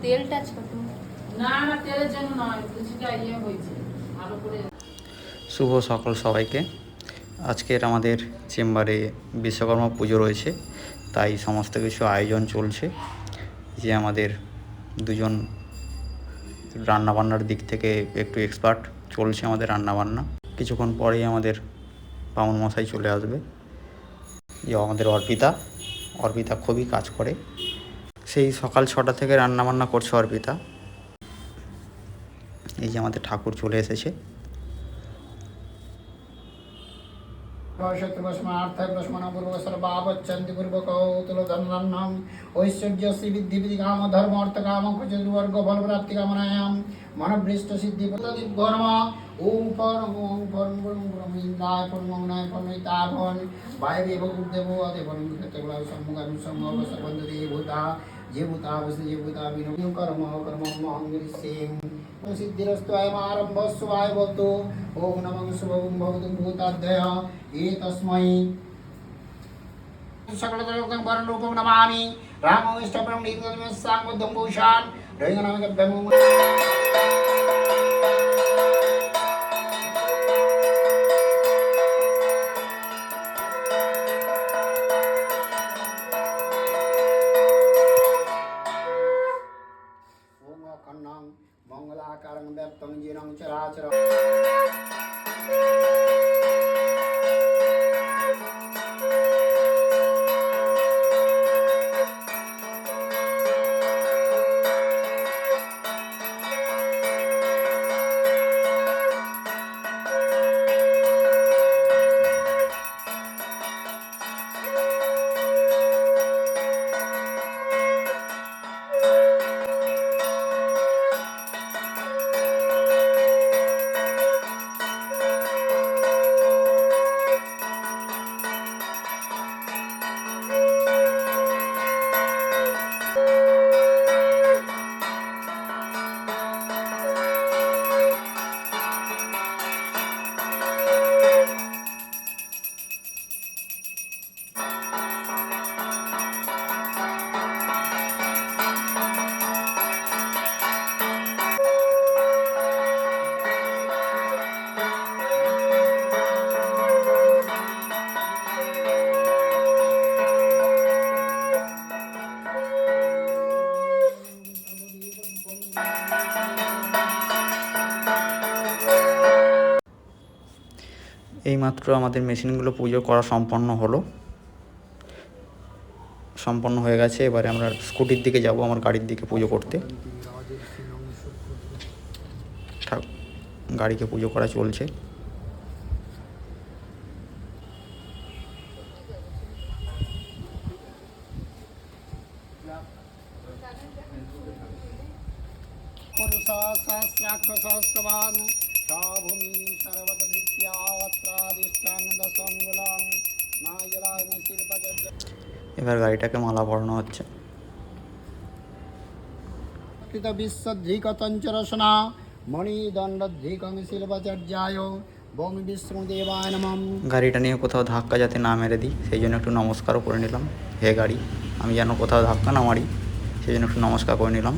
তেল টাচ কত না না তেলের জন্য নয়, কিছুটা ইয়ে হয়েছে ভালো করে। শুভ সকাল সবাইকে। আজকের আমাদের চেম্বারে বিশ্বকর্মা পুজো রয়েছে, তাই সমস্ত কিছু আয়োজন চলছে। যে আমাদের দুজন রান্নাবান্নার দিক থেকে একটু এক্সপার্ট, চলছে আমাদের রান্নাবান্না। কিছুক্ষণ পরেই আমাদের বামুন মশাই চলে আসবে। যে আমাদের অর্পিতা খুবই কাজ করে, সেই সকাল 6টা থেকে রান্নাবান্না করছে অর্পিতা। এই যে আমাদের ঠাকুর চলে এসেছে। ঐশ্বর্যশ্রী বৃদ্ধি বিধি কাম ধর্ম অর্থ কাম বর্গ ফল প্রাপ্তি কামনায়াম মনোভৃষ্ট সিদ্ধি প্রতিঘর্ম ওম পরম ওম পরম পরম পরম ইন্দ্রায় পরমগ্নায় পরমিতাভন বায়ুদেব গুরুদেব দেবন ক্ষেত্রগুলা সম্মুখামি সম্মুখ সর্বন্ধে ভূতা যে ভূতা বসে যে ভূতা বিনয় কর্ম কর্ম মহঙ্গিরি সিং সিদ্ধিরস্তু আয়মারম্ভ শুভায় ভবতু ওম নমঃ শুভং ভবতু ভূতাদ্বয় এতস্मै সকললোকং বরলোকং নমামি রামোষ্টপরং নির্গমঃ সাংবুদ্ধং ভূষান রৈঙ্গনামগব্যং ওম অখণ্ডং মঙ্গলাকারং ব্যক্তং জিনং চরাচরং এইমাত্র আমাদের মেশিনগুলো পুজো করা সম্পন্ন হয়ে গেছে। এবারে আমরা স্কুটির দিকে যাব, আমার গাড়ির দিকে পুজো করতে। গাড়িকে পুজো করা চলছে। এবার গাড়িটাকে মালা পরানো হচ্ছে। বিশ্বধিকতঞ্চরসনা মণিদণ্ডধিকং শিল্পাচার্যায় বং বিষ্ণুদেবায় নমঃ। গাড়িটা নিয়ে কোথাও ধাক্কা যাতে না মেরে দিই, সেই জন্য একটু নমস্কারও করে নিলাম। হে গাড়ি, আমি যেন কোথাও ধাক্কা না মারি, সেই জন্য একটু নমস্কার করে নিলাম।